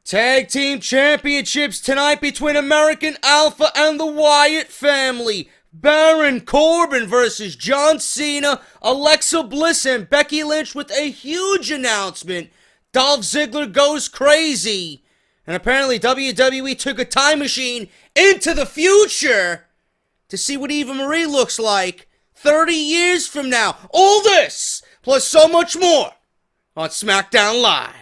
Tag Team Championships tonight between American Alpha and the Wyatt family. Baron Corbin versus John Cena, Alexa Bliss, and Becky Lynch with a huge announcement. Dolph Ziggler goes crazy. And apparently WWE took a time machine into the future to see what Eva Marie looks like 30 years from now. All this, plus so much more, on Smackdown Live.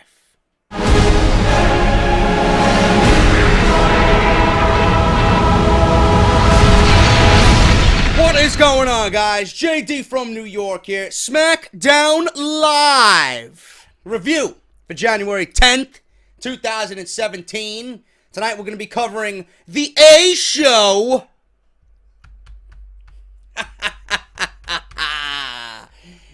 What is going on, guys? JD from New York here. Smackdown Live review for January 10th, 2017. Tonight we're going to be covering the A Show.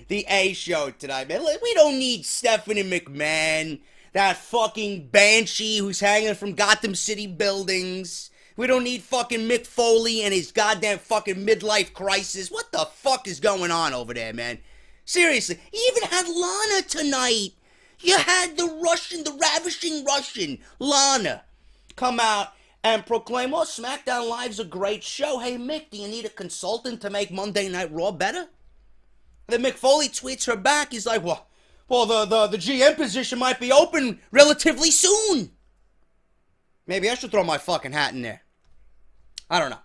The A Show tonight, man. We don't need Stephanie McMahon, that fucking banshee who's hanging from Gotham City buildings. We don't need fucking Mick Foley and his goddamn fucking midlife crisis. What the fuck is going on over there, man? Seriously, you even had Lana tonight. You had the ravishing Russian, Lana, come out and proclaim, oh, SmackDown Live's a great show. Hey, Mick, do you need a consultant to make Monday Night Raw better? Then Mick Foley tweets her back. He's like, well, the GM position might be open relatively soon. Maybe I should throw my fucking hat in there. I don't know.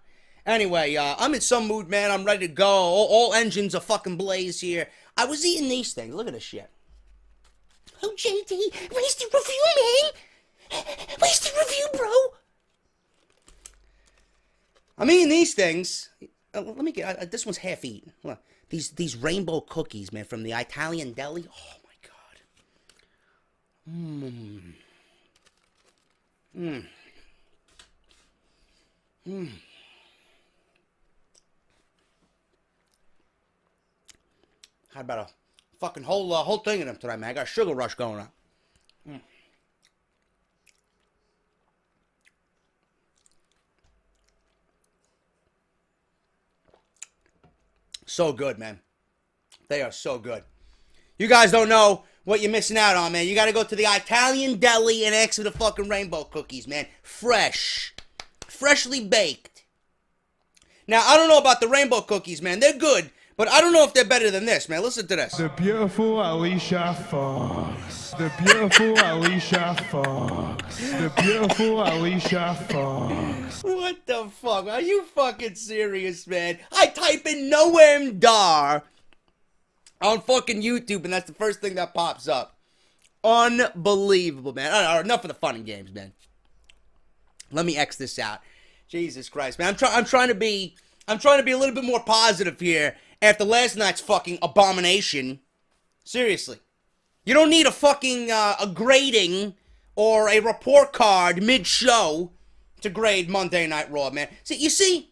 Anyway, I'm in some mood, man. I'm ready to go. All engines are fucking blaze here. I was eating these things. Look at this shit. Oh, JD, where's the review, man? Where's the review, bro? I'm eating these things. Let me get... this one's half eaten. Look, these rainbow cookies, man, from the Italian deli. Oh, my God. Had about a fucking whole thing in them tonight, man. I got a sugar rush going on. So good, man. They are so good. You guys don't know what you're missing out on, man. You gotta go to the Italian deli and ask for the fucking rainbow cookies, man. Fresh. Freshly baked. Now, I don't know about the rainbow cookies, man. They're good, but I don't know if they're better than this, man. Listen to this. The beautiful Alicia Fox. The beautiful Alicia Fox. The beautiful Alicia Fox. What the fuck? Are you fucking serious, man? I type in Noam Dar on fucking YouTube, and that's the first thing that pops up. Unbelievable, man. All right, enough of the fun and games, man. Let me X this out. Jesus Christ, man. I'm trying to be a little bit more positive here after last night's fucking abomination. Seriously. You don't need a fucking a grading or a report card mid-show to grade Monday Night Raw, man. You see,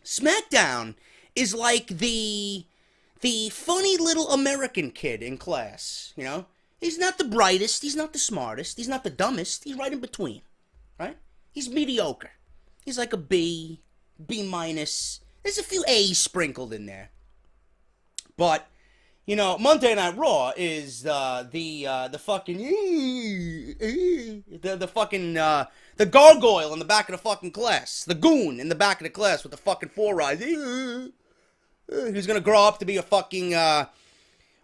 SmackDown is like the funny little American kid in class, you know? He's not the brightest, he's not the smartest, he's not the dumbest, he's right in between, right? He's mediocre. He's like a B, B minus. There's a few A's sprinkled in there. But, you know, Monday Night Raw is the fucking the gargoyle in the back of the fucking class. The goon in the back of the class with the fucking four eyes. Who's gonna grow up to be a fucking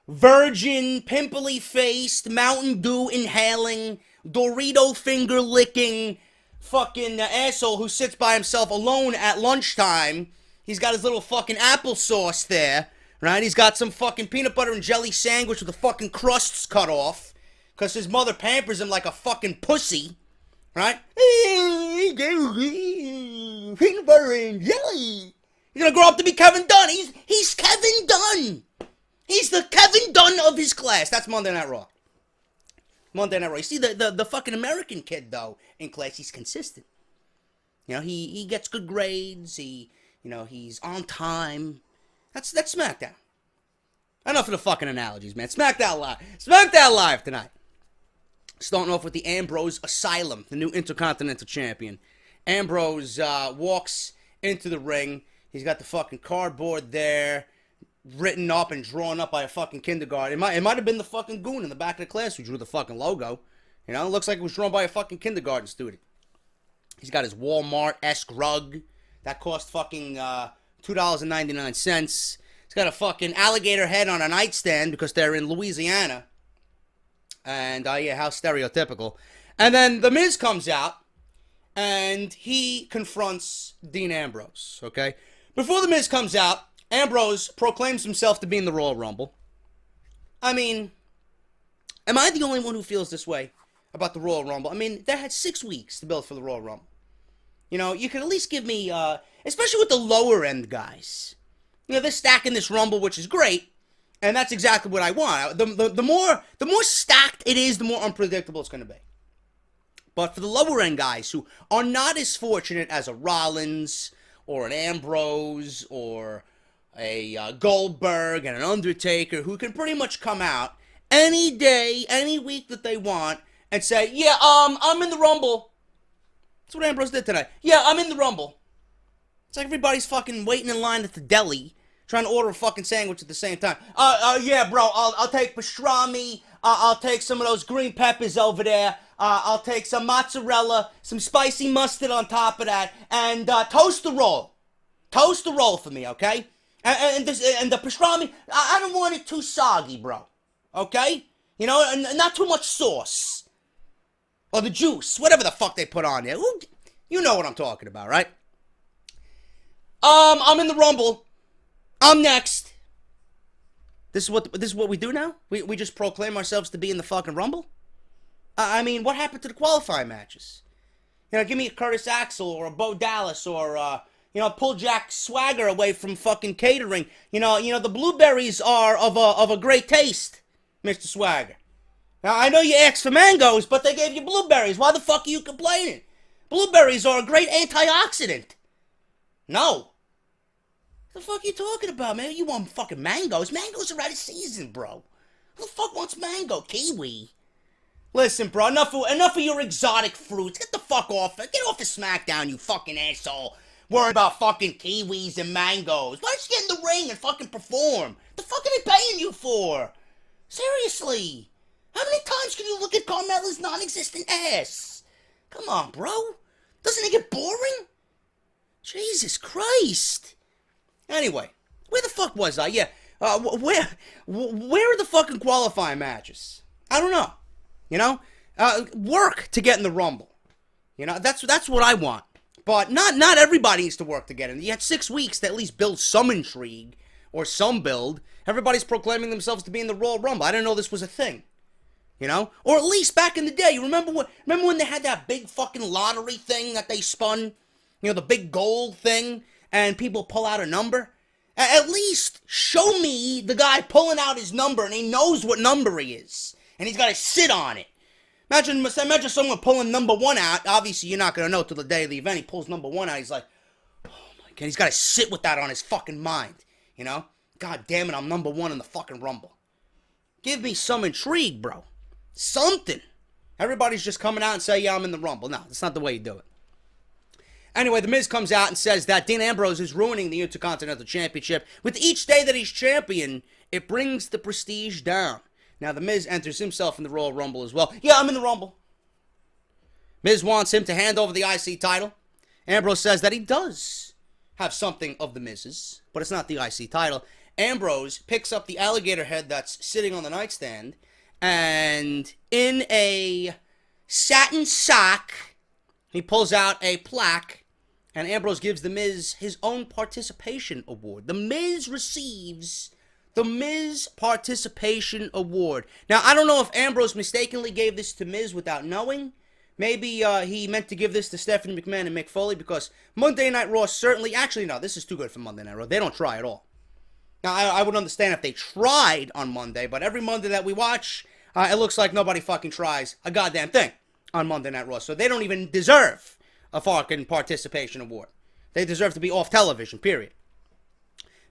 virgin, pimply-faced, Mountain Dew inhaling, Dorito finger licking fucking asshole who sits by himself alone at lunchtime. He's got his little fucking applesauce there, right? He's got some fucking peanut butter and jelly sandwich with the fucking crusts cut off, because his mother pampers him like a fucking pussy, right? Peanut butter and jelly. He's gonna grow up to be Kevin Dunn. He's Kevin Dunn. He's the Kevin Dunn of his class. That's Monday Night Raw. Monday Night Raw. You see, the fucking American kid, though, in class, he's consistent. You know, he gets good grades. He's on time. That's SmackDown. Enough of the fucking analogies, man. SmackDown Live. SmackDown Live tonight. Starting off with the Ambrose Asylum, the new Intercontinental Champion. Ambrose walks into the ring. He's got the fucking cardboard there, written up and drawn up by a fucking kindergarten. It might have been the fucking goon in the back of the class who drew the fucking logo. You know, it looks like it was drawn by a fucking kindergarten student. He's got his Walmart-esque rug that cost fucking $2.99. He's got a fucking alligator head on a nightstand because they're in Louisiana. And, yeah, how stereotypical. And then The Miz comes out, and he confronts Dean Ambrose, okay? Before The Miz comes out, Ambrose proclaims himself to be in the Royal Rumble. I mean, am I the only one who feels this way about the Royal Rumble? I mean, they had 6 weeks to build for the Royal Rumble. You know, you could at least give me, especially with the lower end guys. You know, they're stacking this Rumble, which is great, and that's exactly what I want. The more stacked it is, the more unpredictable it's going to be. But for the lower end guys who are not as fortunate as a Rollins or an Ambrose or a Goldberg and an Undertaker, who can pretty much come out any day, any week that they want and say, yeah, I'm in the Rumble. That's what Ambrose did tonight. Yeah, I'm in the Rumble. It's like everybody's fucking waiting in line at the deli, trying to order a fucking sandwich at the same time. Yeah, bro, I'll take pastrami. I'll take some of those green peppers over there. I'll take some mozzarella, some spicy mustard on top of that, and toast the roll. Toast the roll for me, okay? And the pastrami, I don't want it too soggy, bro. Okay? You know, and not too much sauce. Or the juice, whatever the fuck they put on there. You know what I'm talking about, right? I'm in the Rumble. I'm next. This is what we do now? We just proclaim ourselves to be in the fucking Rumble? I mean, what happened to the qualifying matches? You know, give me a Curtis Axel or a Bo Dallas or, you know, pull Jack Swagger away from fucking catering. You know, the blueberries are of a great taste, Mr. Swagger. Now, I know you asked for mangoes, but they gave you blueberries. Why the fuck are you complaining? Blueberries are a great antioxidant. No. What the fuck are you talking about, man? You want fucking mangoes? Mangoes are out of season, bro. Who the fuck wants mango? Kiwi. Listen, bro, enough of your exotic fruits. Get the fuck off. Get off the Smackdown, you fucking asshole. Worrying about fucking kiwis and mangoes. Why don't you get in the ring and fucking perform? The fuck are they paying you for? Seriously. How many times can you look at Carmella's non-existent ass? Come on, bro. Doesn't it get boring? Jesus Christ. Anyway, where the fuck was I? Yeah, where are the fucking qualifying matches? I don't know. You know, work to get in the Rumble. You know, that's what I want. But not everybody needs to work to get in. You had 6 weeks to at least build some intrigue or some build. Everybody's proclaiming themselves to be in the Royal Rumble. I didn't know this was a thing. You know, or at least back in the day. You remember when they had that big fucking lottery thing that they spun? You know, the big gold thing, and people pull out a number. At least show me the guy pulling out his number, and he knows what number he is, and he's got to sit on it. Imagine someone pulling number 1 out. Obviously, you're not going to know till the day of the event. He pulls number 1 out. He's like, oh my God. He's got to sit with that on his fucking mind. You know? God damn it, I'm number 1 in the fucking Rumble. Give me some intrigue, bro. Something. Everybody's just coming out and say, yeah, I'm in the Rumble. No, that's not the way you do it. Anyway, The Miz comes out and says that Dean Ambrose is ruining the Intercontinental Championship. With each day that he's champion, it brings the prestige down. Now, The Miz enters himself in the Royal Rumble as well. Yeah, I'm in the Rumble. Miz wants him to hand over the IC title. Ambrose says that he does have something of The Miz's, but it's not the IC title. Ambrose picks up the alligator head that's sitting on the nightstand, and in a satin sock, he pulls out a plaque, and Ambrose gives The Miz his own participation award. The Miz receives the Miz Participation Award. Now, I don't know if Ambrose mistakenly gave this to Miz without knowing. Maybe he meant to give this to Stephanie McMahon and Mick Foley, because Monday Night Raw certainly... Actually, no, this is too good for Monday Night Raw. They don't try at all. Now, I would understand if they tried on Monday, but every Monday that we watch, it looks like nobody fucking tries a goddamn thing on Monday Night Raw. So they don't even deserve a fucking participation award. They deserve to be off television, period.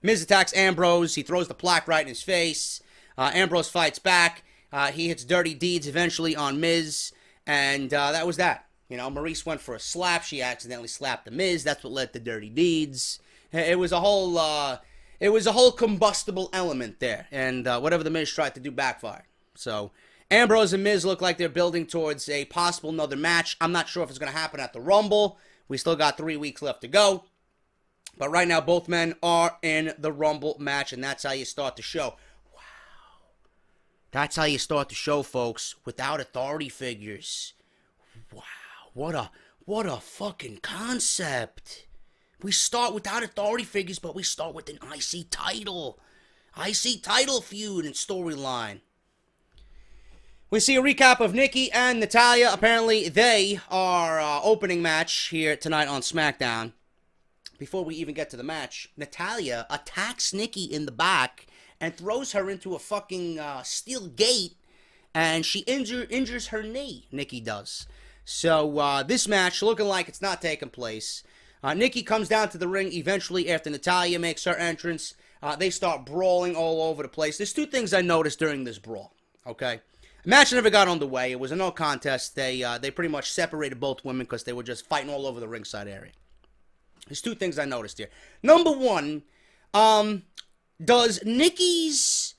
Miz attacks Ambrose. He throws the plaque right in his face. Ambrose fights back. He hits Dirty Deeds eventually on Miz. And that was that. You know, Maurice went for a slap. She accidentally slapped the Miz. That's what led to Dirty Deeds. It was a whole combustible element there. And whatever the Miz tried to do backfired. So Ambrose and Miz look like they're building towards a possible another match. I'm not sure if it's going to happen at the Rumble. We still got 3 weeks left to go. But right now, both men are in the Rumble match, and that's how you start the show. Wow. That's how you start the show, folks, without authority figures. Wow. What a fucking concept. We start without authority figures, but we start with an IC title. IC title feud and storyline. We see a recap of Nikki and Natalya. Apparently, they are opening match here tonight on SmackDown. Before we even get to the match, Natalya attacks Nikki in the back and throws her into a fucking steel gate, and she injures her knee, Nikki does. So, this match looking like it's not taking place. Nikki comes down to the ring eventually after Natalya makes her entrance. They start brawling all over the place. There's 2 things I noticed during this brawl, okay? The match never got underway. It was a no contest. They pretty much separated both women because they were just fighting all over the ringside area. There's 2 things I noticed here. Number 1, does Nikki's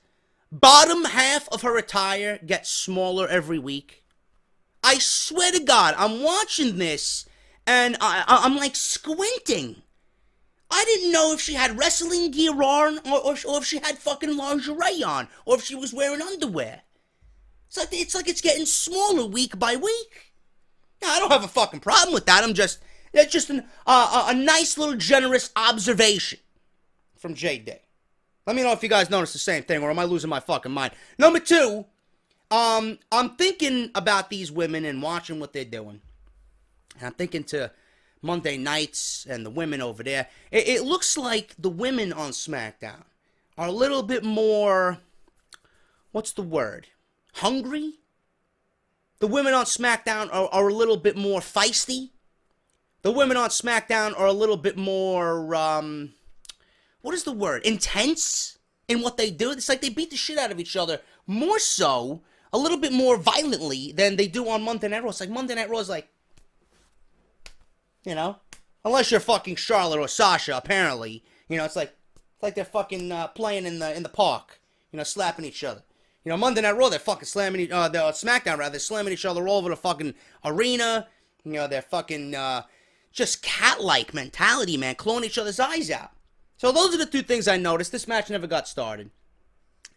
bottom half of her attire get smaller every week? I swear to God, I'm watching this, and I'm like squinting. I didn't know if she had wrestling gear on, or if she had fucking lingerie on, or if she was wearing underwear. It's like it's getting smaller week by week. Now, I don't have a fucking problem with that. That's just a nice little generous observation from JD. Let me know if you guys notice the same thing, or am I losing my fucking mind? Number 2, I'm thinking about these women and watching what they're doing. And I'm thinking to Monday nights and the women over there. It looks like the women on SmackDown are a little bit more, what's the word? Hungry? The women on SmackDown are a little bit more feisty. The women on SmackDown are a little bit more, what is the word? Intense in what they do. It's like they beat the shit out of each other more so, a little bit more violently than they do on Monday Night Raw. It's like Monday Night Raw is like, you know, unless you're fucking Charlotte or Sasha, apparently. You know, it's like they're fucking playing in the park, you know, slapping each other. You know, Monday Night Raw, they're fucking slamming, SmackDown rather, they're slamming each other all over the fucking arena. You know, they're fucking, just cat-like mentality, man, clawing each other's eyes out. So those are the 2 things I noticed. This match never got started.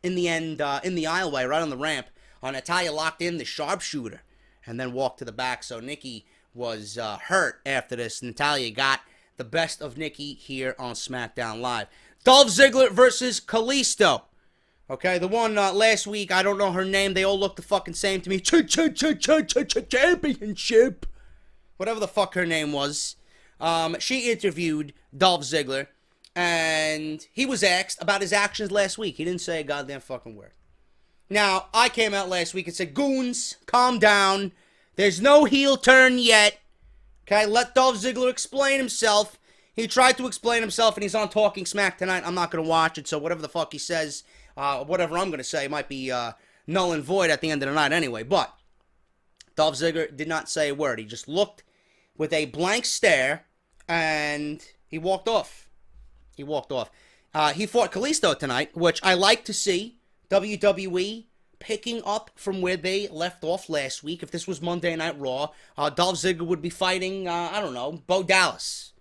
In the end, in the aisleway, right on the ramp, Natalya locked in the sharpshooter and then walked to the back. So Nikki was hurt after this. Natalya got the best of Nikki here on SmackDown Live. Dolph Ziggler versus Kalisto. Okay, the one last week, I don't know her name. They all look the fucking same to me. Championship. Whatever the fuck her name was. She interviewed Dolph Ziggler, and he was asked about his actions last week. He didn't say a goddamn fucking word. Now, I came out last week and said, goons, calm down. There's no heel turn yet. Okay, let Dolph Ziggler explain himself. He tried to explain himself, and he's on Talking Smack tonight. I'm not going to watch it, so whatever the fuck he says, whatever I'm going to say might be null and void at the end of the night anyway. But Dolph Ziggler did not say a word. He just looked with a blank stare, and he walked off. He fought Kalisto tonight, which I like to see. WWE picking up from where they left off last week. If this was Monday Night Raw, Dolph Ziggler would be fighting, I don't know, Bo Dallas.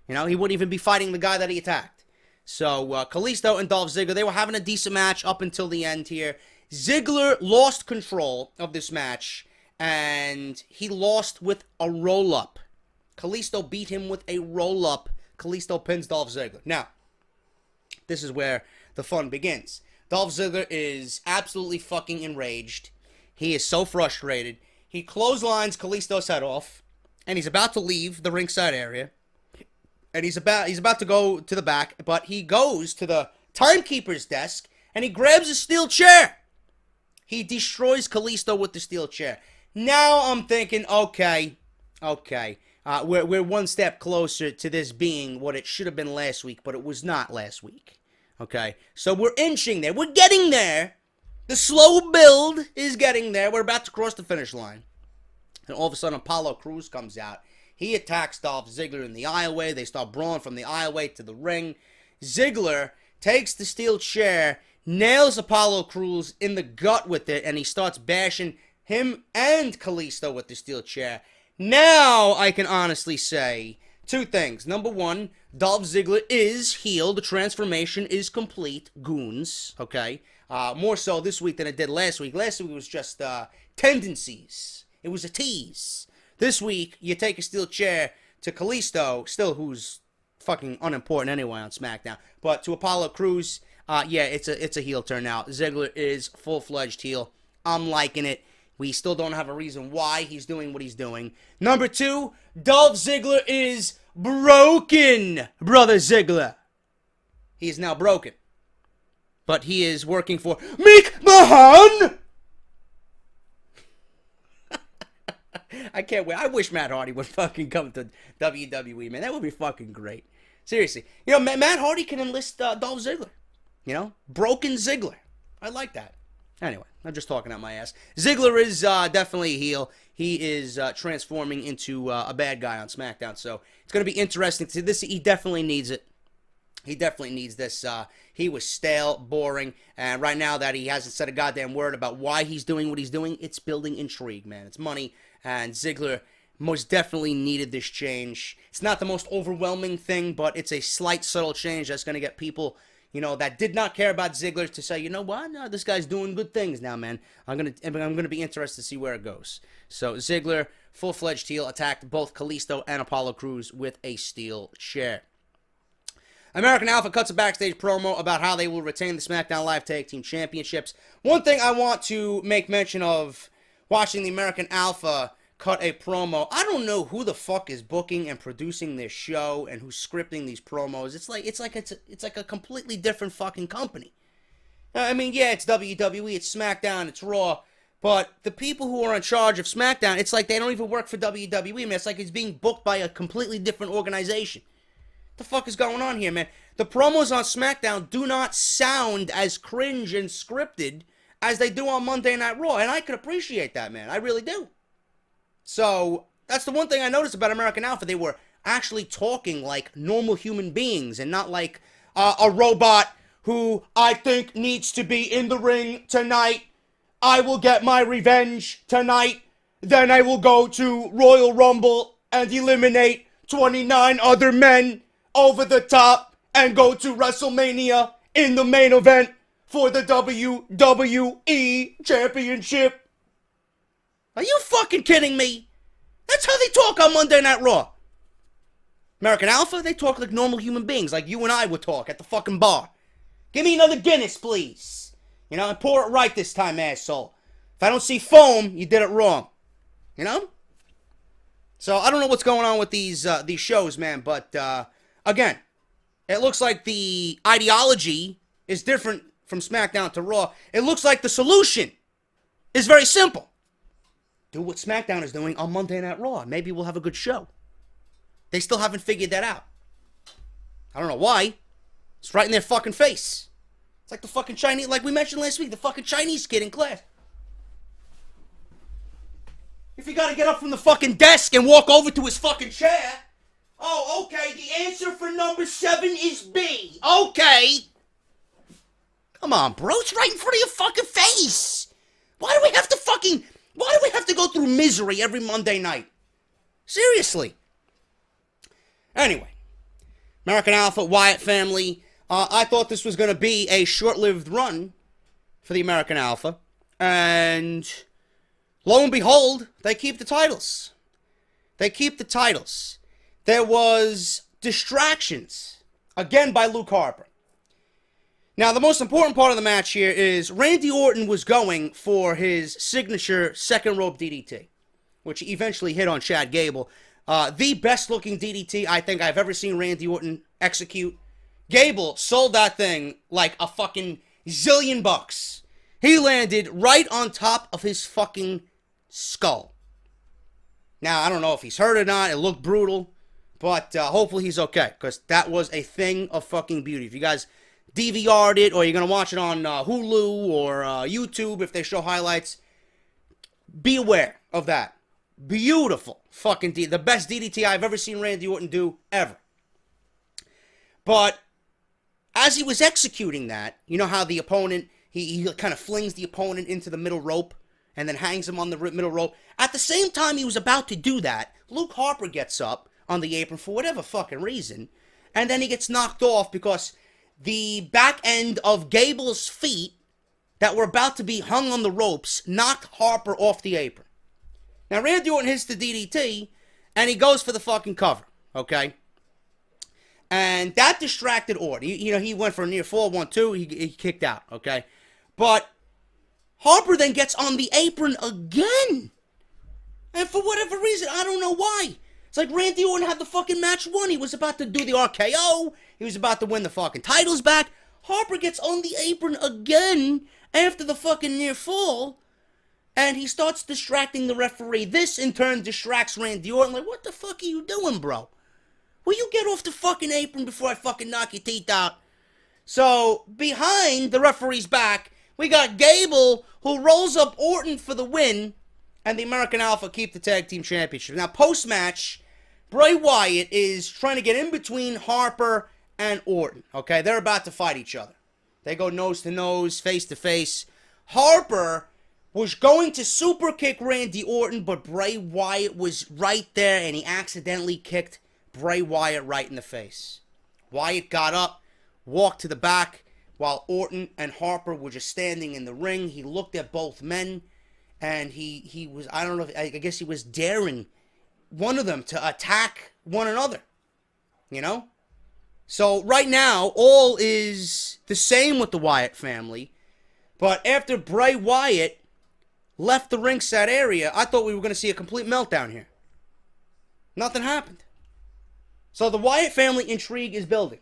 You know, he wouldn't even be fighting the guy that he attacked. So, Kalisto and Dolph Ziggler, they were having a decent match up until the end here. Ziggler lost control of this match, and he lost with a roll-up. Kalisto beat him with a roll-up. Kalisto pins Dolph Ziggler. Now, this is where the fun begins. Dolph Ziggler is absolutely fucking enraged. He is so frustrated. He clotheslines Kalisto's head off, and he's about to leave the ringside area. And he's about to go to the back, but he goes to the timekeeper's desk, and he grabs a steel chair. He destroys Kalisto with the steel chair. Now I'm thinking, okay, we're one step closer to this being what it should have been last week, but it was not last week. Okay, so we're inching there. We're getting there. The slow build is getting there. We're about to cross the finish line. And all of a sudden, Apollo Crews comes out. He attacks Dolph Ziggler in the aisleway. They start brawling from the aisleway to the ring. Ziggler takes the steel chair, nails Apollo Crews in the gut with it, and he starts bashing him and Kalisto with the steel chair. Now I can honestly say two things. Number one, Dolph Ziggler is healed. The transformation is complete. Goons, okay? More so this week than it did last week. Last week was just tendencies. It was a tease. This week, you take a steel chair to Kalisto, still who's fucking unimportant anyway on SmackDown, but to Apollo Crews, yeah, it's a heel turn now. Ziggler is full-fledged heel. I'm liking it. We still don't have a reason why he's doing what he's doing. Number two, Dolph Ziggler is broken, Brother Ziggler. He is now broken. But he is working for Meek Mahan! I can't wait. I wish Matt Hardy would fucking come to WWE, man. That would be fucking great. Seriously. You know, Matt Hardy can enlist Dolph Ziggler. You know? Broken Ziggler. I like that. Anyway, I'm just talking out my ass. Ziggler is definitely a heel. He is transforming into a bad guy on SmackDown. So it's going to be interesting to see this. He definitely needs it. He definitely needs this. He was stale, boring, and right now that he hasn't said a goddamn word about why he's doing what he's doing, it's building intrigue, man. It's money, and Ziggler most definitely needed this change. It's not the most overwhelming thing, but it's a slight, subtle change that's going to get people, you know, that did not care about Ziggler to say, you know what, no, this guy's doing good things now, man. I'm gonna be interested to see where it goes. So Ziggler, full-fledged heel, attacked both Kalisto and Apollo Crews with a steel chair. American Alpha cuts a backstage promo about how they will retain the SmackDown Live Tag Team Championships. One thing I want to make mention of watching the American Alpha cut a promo. I don't know who the fuck is booking and producing this show and who's scripting these promos. It's like a completely different fucking company. I mean, yeah, it's WWE, it's SmackDown, it's Raw, but the people who are in charge of SmackDown, it's like they don't even work for WWE, man. It's like it's being booked by a completely different organization. What the fuck is going on here, man? The promos on SmackDown do not sound as cringe and scripted as they do on Monday Night Raw, and I can appreciate that, man. I really do. So, that's the one thing I noticed about American Alpha. They were actually talking like normal human beings and not like a robot who I think needs to be in the ring tonight. I will get my revenge tonight. Then I will go to Royal Rumble and eliminate 29 other men over the top and go to WrestleMania in the main event for the WWE Championship. Are you fucking kidding me? That's how they talk on Monday Night Raw. American Alpha, they talk like normal human beings, like you and I would talk at the fucking bar. Give me another Guinness, please. You know, and pour it right this time, asshole. If I don't see foam, you did it wrong. You know? So, I don't know what's going on with these shows, man, but, again, it looks like the ideology is different from SmackDown to Raw. It looks like the solution is very simple. Do what SmackDown is doing on Monday Night Raw. Maybe we'll have a good show. They still haven't figured that out. I don't know why. It's right in their fucking face. It's like the fucking Chinese, like we mentioned last week, the fucking Chinese kid in class. If you gotta get up from the fucking desk and walk over to his fucking chair. Oh, okay, the answer for number 7 is B. Okay. Come on, bro, it's right in front of your fucking face. Why do we have to go through misery every Monday night? Seriously. Anyway, American Alpha, Wyatt family. I thought this was going to be a short-lived run for the American Alpha. And lo and behold, they keep the titles. They keep the titles. There was distractions, again by Luke Harper. Now, the most important part of the match here is Randy Orton was going for his signature second rope DDT, which he eventually hit on Chad Gable. The best-looking DDT I think I've ever seen Randy Orton execute. Gable sold that thing like a fucking zillion bucks. He landed right on top of his fucking skull. Now, I don't know if he's hurt or not. It looked brutal. But hopefully he's okay, because that was a thing of fucking beauty. If you guys DVR'd it, or you're going to watch it on Hulu or YouTube if they show highlights, be aware of that. Beautiful fucking the best DDT I've ever seen Randy Orton do, ever. But as he was executing that, you know how the opponent, he kind of flings the opponent into the middle rope and then hangs him on the middle rope. At the same time he was about to do that, Luke Harper gets up on the apron for whatever fucking reason, and then he gets knocked off because the back end of Gable's feet that were about to be hung on the ropes knocked Harper off the apron. Now, Randy Orton hits the DDT, and he goes for the fucking cover, okay? And that distracted Orton. He went for a near fall, 1-2, he kicked out, okay? But Harper then gets on the apron again. And for whatever reason, I don't know why. It's like Randy Orton had the fucking match won. He was about to do the RKO. He was about to win the fucking titles back. Harper gets on the apron again after the fucking near fall. And he starts distracting the referee. This, in turn, distracts Randy Orton. Like, what the fuck are you doing, bro? Will you get off the fucking apron before I fucking knock your teeth out? So, behind the referee's back, we got Gable, who rolls up Orton for the win, and the American Alpha keep the Tag Team Championship. Now, post-match, Bray Wyatt is trying to get in between Harper and Orton. Okay, they're about to fight each other. They go nose to nose, face to face. Harper was going to super kick Randy Orton, but Bray Wyatt was right there, and he accidentally kicked Bray Wyatt right in the face. Wyatt got up, walked to the back, while Orton and Harper were just standing in the ring. He looked at both men, and he was, I don't know, I guess he was daring one of them to attack one another, you know? So right now, all is the same with the Wyatt family, but after Bray Wyatt left the ringside area, I thought we were going to see a complete meltdown here. Nothing happened. So the Wyatt family intrigue is building.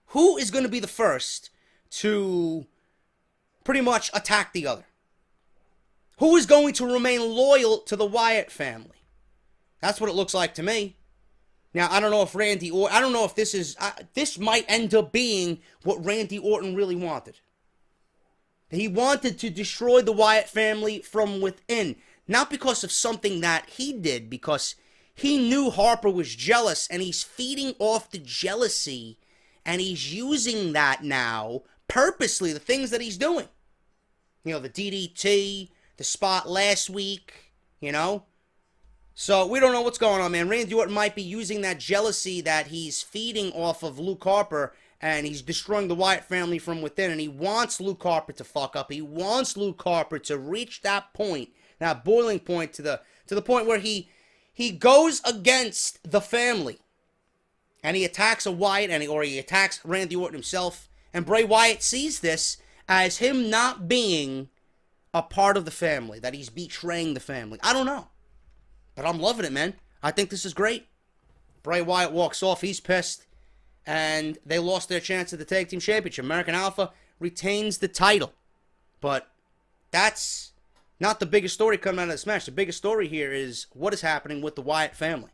Who is going to be the first to pretty much attack the other? Who is going to remain loyal to the Wyatt family? That's what it looks like to me. Now, I don't know if I don't know if this is, this might end up being what Randy Orton really wanted. He wanted to destroy the Wyatt family from within. Not because of something that he did, because he knew Harper was jealous, and he's feeding off the jealousy, and he's using that now, purposely, the things that he's doing. You know, the DDT, the spot last week, you know? So, we don't know what's going on, man. Randy Orton might be using that jealousy that he's feeding off of Luke Harper, and he's destroying the Wyatt family from within, and he wants Luke Harper to fuck up. He wants Luke Harper to reach that point, that boiling point, to the point where he goes against the family, and he attacks a Wyatt, or he attacks Randy Orton himself, and Bray Wyatt sees this as him not being a part of the family, that he's betraying the family. I don't know, but I'm loving it, man. I think this is great. Bray Wyatt walks off, he's pissed, and they lost their chance at the Tag Team Championship. American Alpha retains the title, but that's not the biggest story coming out of this match. The biggest story here is what is happening with the Wyatt family.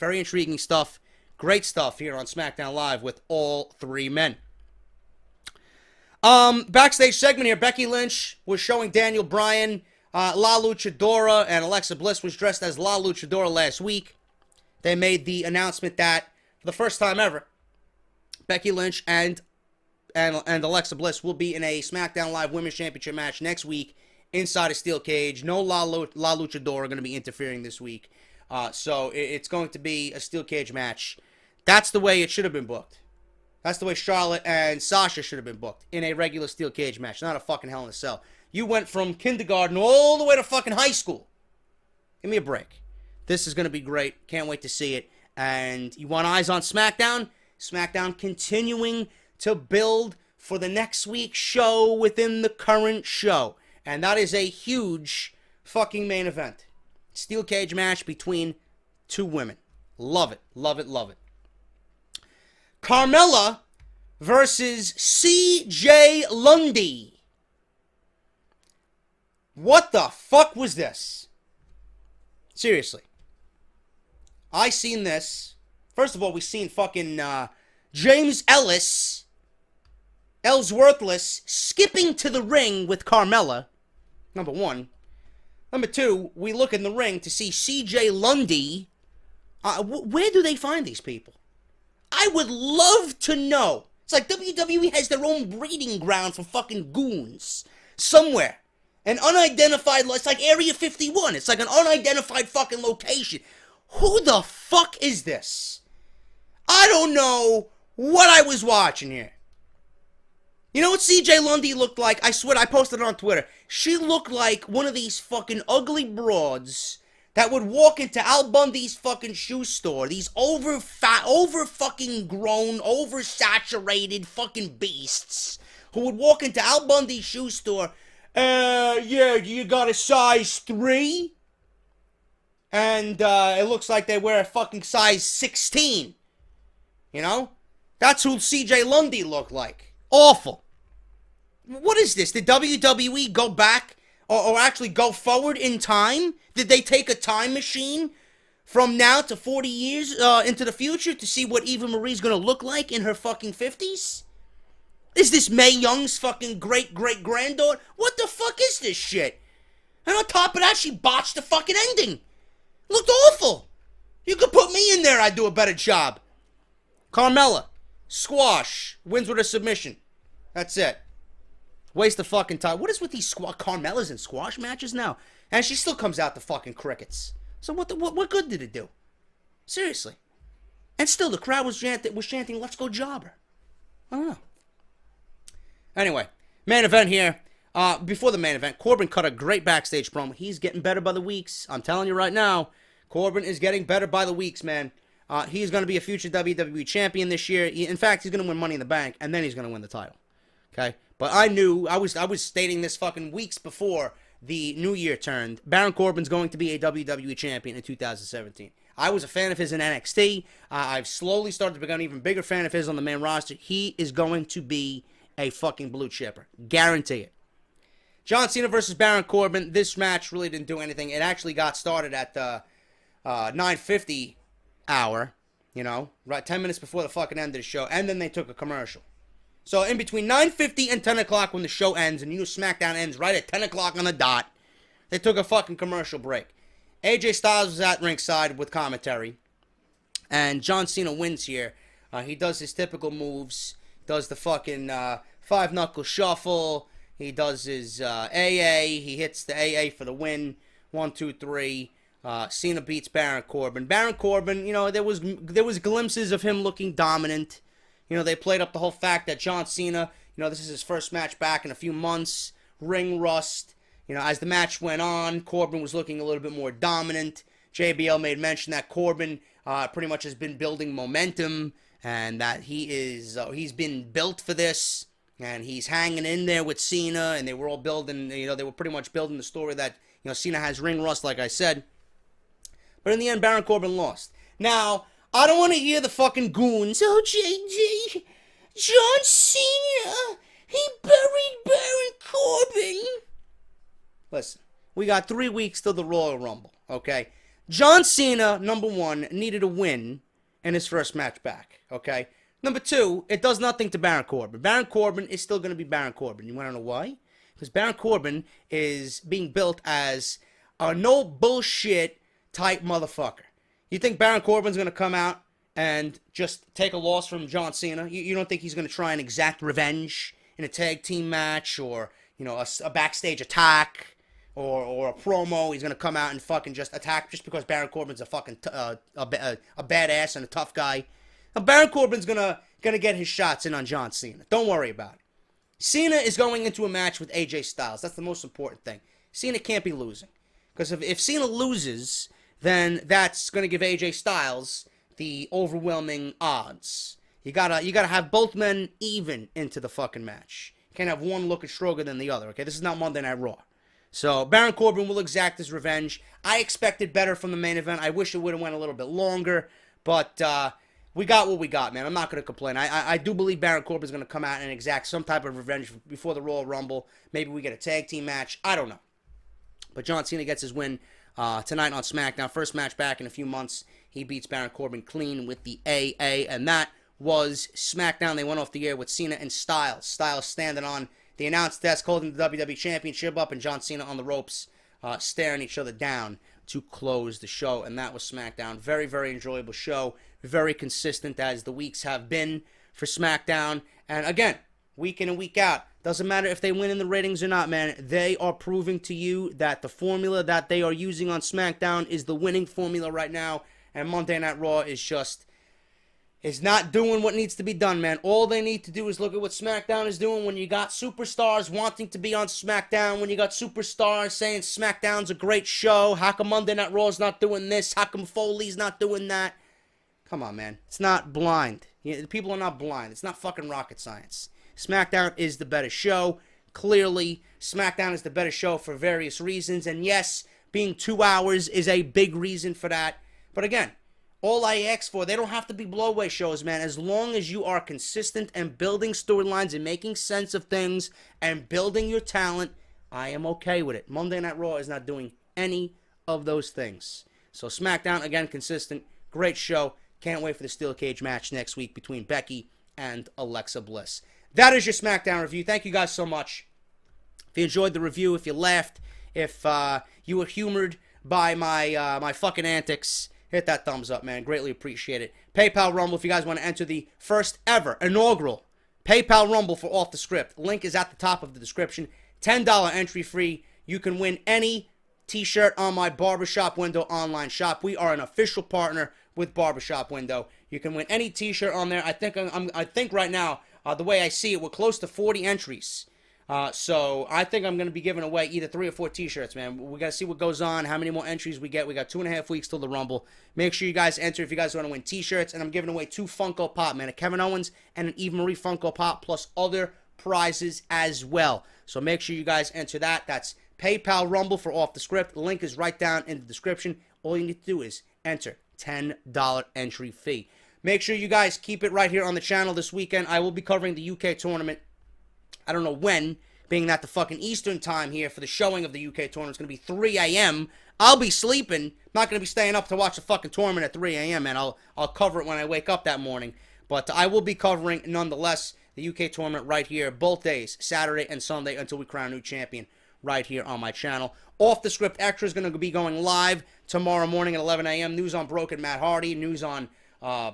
Very intriguing stuff. Great stuff here on SmackDown Live with all three men. Backstage segment here. Becky Lynch was showing Daniel Bryan. La Luchadora and Alexa Bliss was dressed as La Luchadora last week. They made the announcement that for the first time ever, Becky Lynch and Alexa Bliss will be in a SmackDown Live Women's Championship match next week inside a steel cage. No La Luchadora going to be interfering this week. So it's going to be a steel cage match. That's the way it should have been booked. That's the way Charlotte and Sasha should have been booked, in a regular steel cage match, not a fucking Hell in a Cell. You went from kindergarten all the way to fucking high school. Give me a break. This is going to be great. Can't wait to see it. And you want eyes on SmackDown? SmackDown continuing to build for the next week's show within the current show. And that is a huge fucking main event. Steel cage match between two women. Love it. Love it. Love it. Carmella versus CJ Lundy. What the fuck was this? Seriously. I seen this. First of all, we seen fucking James Ellsworthless, skipping to the ring with Carmella. Number one. Number two, we look in the ring to see CJ Lundy. Where do they find these people? I would love to know. It's like WWE has their own breeding ground for fucking goons. Somewhere. An unidentified, it's like Area 51. It's like an unidentified fucking location. Who the fuck is this? I don't know what I was watching here. You know what CJ Lundy looked like? I swear, I posted it on Twitter. She looked like one of these fucking ugly broads that would walk into Al Bundy's fucking shoe store. These over fucking grown, oversaturated fucking beasts who would walk into Al Bundy's shoe store. Yeah, you got a size 3? And it looks like they wear a fucking size 16. You know? That's who CJ Lundy looked like. Awful. What is this? Did WWE go back or actually go forward in time? Did they take a time machine from now to 40 years into the future to see what Eva Marie's gonna look like in her fucking 50s? Is this Mae Young's fucking great-great-granddaughter? What the fuck is this shit? And on top of that, she botched the fucking ending. Looked awful. You could put me in there, I'd do a better job. Carmella, squash, wins with a submission. That's it. Waste of fucking time. What is with these Carmellas in squash matches now? And she still comes out to fucking crickets. So what good did it do? Seriously. And still, the crowd was chanting, "Let's go jobber." I don't know. Anyway, main event here. Before the main event, Corbin cut a great backstage promo. He's getting better by the weeks. I'm telling you right now, Corbin is getting better by the weeks, man. He's going to be a future WWE champion this year. In fact, he's going to win Money in the Bank, and then he's going to win the title. Okay? But I was stating this fucking weeks before the new year turned. Baron Corbin's going to be a WWE champion in 2017. I was a fan of his in NXT. I've slowly started to become an even bigger fan of his on the main roster. He is going to be a fucking blue chipper. Guarantee it. John Cena versus Baron Corbin. This match really didn't do anything. It actually got started at the 9:50 hour, you know, right 10 minutes before the fucking end of the show, and then they took a commercial. So in between 9:50 and 10 o'clock when the show ends, and you know SmackDown ends right at 10 o'clock on the dot, they took a fucking commercial break. AJ Styles was at ringside with commentary, and John Cena wins here. He does his typical moves, does the fucking 5-knuckle shuffle, he does his AA, he hits the AA for the win, 1, 2, 3. Cena beats Baron Corbin. Baron Corbin, you know, there was glimpses of him looking dominant. You know, they played up the whole fact that John Cena, you know, this is his first match back in a few months. Ring rust. You know, as the match went on, Corbin was looking a little bit more dominant. JBL made mention that Corbin pretty much has been building momentum and that he's been built for this. And he's hanging in there with Cena, and they were all building, you know, they were pretty much building the story that, you know, Cena has ring rust, like I said. But in the end, Baron Corbin lost. Now, I don't want to hear the fucking goons. Oh, JJ, John Cena, he buried Baron Corbin. Listen, we got 3 weeks till the Royal Rumble, okay? John Cena, number 1, needed a win in his first match back, okay? Number 2, it does nothing to Baron Corbin. Baron Corbin is still going to be Baron Corbin. You want to know why? Because Baron Corbin is being built as a no bullshit type motherfucker. You think Baron Corbin's going to come out and just take a loss from John Cena? You don't think he's going to try and exact revenge in a tag team match or, you know, a backstage attack or a promo? He's going to come out and fucking just attack just because Baron Corbin's a fucking a badass and a tough guy. Now, Baron Corbin's going to get his shots in on John Cena. Don't worry about it. Cena is going into a match with AJ Styles. That's the most important thing. Cena can't be losing. Because if Cena loses, then that's going to give AJ Styles the overwhelming odds. You gotta have both men even into the fucking match. You can't have one looking stronger than the other, okay? This is not Monday Night Raw. So, Baron Corbin will exact his revenge. I expected better from the main event. I wish it would have went a little bit longer, but we got what we got, man. I'm not going to complain. I do believe Baron Corbin's going to come out and exact some type of revenge before the Royal Rumble. Maybe we get a tag team match. I don't know. But John Cena gets his win tonight on SmackDown. First match back in a few months. He beats Baron Corbin clean with the AA, and that was SmackDown. They went off the air with Cena and Styles. Styles standing on the announce desk holding the WWE Championship up, and John Cena on the ropes staring each other down to close the show. And that was SmackDown. Very, very enjoyable show. Very consistent as the weeks have been for SmackDown. And again, week in and week out, doesn't matter if they win in the ratings or not, man. They are proving to you that the formula that they are using on SmackDown is the winning formula right now. And Monday Night Raw is not doing what needs to be done, man. All they need to do is look at what SmackDown is doing when you got superstars wanting to be on SmackDown, when you got superstars saying SmackDown's a great show. How come Monday Night Raw's not doing this? How come Foley's not doing that? Come on, man. It's not blind. People are not blind. It's not fucking rocket science. SmackDown is the better show. Clearly, SmackDown is the better show for various reasons. And yes, being 2 hours is a big reason for that. But again, all I ask for, they don't have to be blowaway shows, man. As long as you are consistent and building storylines and making sense of things and building your talent, I am okay with it. Monday Night Raw is not doing any of those things. So SmackDown, again, consistent. Great show. Can't wait for the Steel Cage match next week between Becky and Alexa Bliss. That is your SmackDown review. Thank you guys so much. If you enjoyed the review, if you laughed, if you were humored by my fucking antics, hit that thumbs up, man. Greatly appreciate it. PayPal Rumble, if you guys want to enter the first ever inaugural PayPal Rumble for Off The Script. Link is at the top of the description. $10 entry free. You can win any t-shirt on my Barbershop Window online shop. We are an official partner with Barbershop Window. You can win any t-shirt on there. I think right now, the way I see it, we're close to 40 entries. So I think I'm going to be giving away either 3 or 4 t-shirts, man. We got to see what goes on, how many more entries we get. We got 2.5 weeks till the Rumble. Make sure you guys enter if you guys want to win t-shirts. And I'm giving away 2 Funko Pop, man. A Kevin Owens and an Eve Marie Funko Pop, plus other prizes as well. So make sure you guys enter that. That's PayPal Rumble for Off The Script. The link is right down in the description. All you need to do is enter. $10 entry fee. Make sure you guys keep it right here on the channel this weekend. I will be covering the UK tournament. I don't know when, being that the fucking Eastern time here for the showing of the UK tournament is going to be 3 a.m. I'll be sleeping. I'm not going to be staying up to watch the fucking tournament at 3 a.m., man. I'll cover it when I wake up that morning. But I will be covering, nonetheless, the UK tournament right here, both days, Saturday and Sunday, until we crown a new champion right here on my channel. Off The Script Extra is going to be going live tomorrow morning at 11 a.m. News on Broken Matt Hardy, news on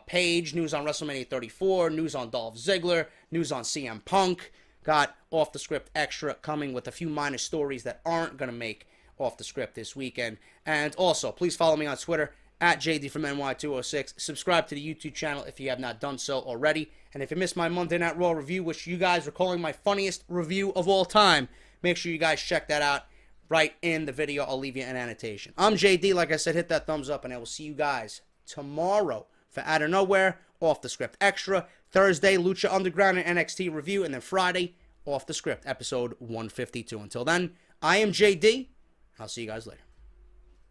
Paige, news on WrestleMania 34, news on Dolph Ziggler, news on CM Punk. Got Off The Script Extra coming with a few minor stories that aren't going to make Off The Script this weekend. And also, please follow me on Twitter, at JD from NY206. Subscribe to the YouTube channel if you have not done so already. And if you missed my Monday Night Raw review, which you guys are calling my funniest review of all time, make sure you guys check that out right in the video. I'll leave you an annotation. I'm JD. Like I said, hit that thumbs up, and I will see you guys tomorrow for Out of Nowhere, Off The Script Extra. Thursday, Lucha Underground and NXT review. And then Friday, Off The Script, episode 152. Until then, I am JD. I'll see you guys later.